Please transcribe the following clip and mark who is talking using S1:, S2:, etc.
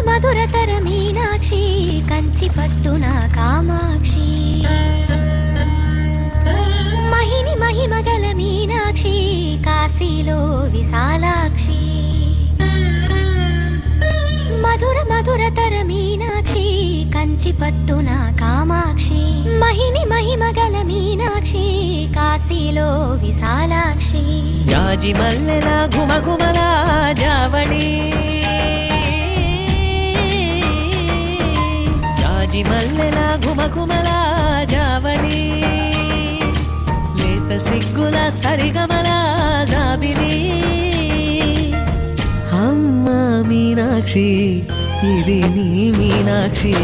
S1: మధురతర మీనాక్షి కంచి పట్టున కామాక్షి మహిని మహిమగల మీనాక్షి కాశీలో విశాలాక్షి మధురతర మీనాక్షి కంచి పట్టున కామాక్షి మహిని మహిమగల మీనాక్షి కాశీలో విశాలాక్షి
S2: జాజి మల్లెల ఘుమఘుమల జావళి జాజి మల్లెల ఘుమఘుమల జావళి లేత సిగ్గుల సరిగమల జాబిలి అమ్మ మీనాక్షి ఇది నీ మీనాక్షి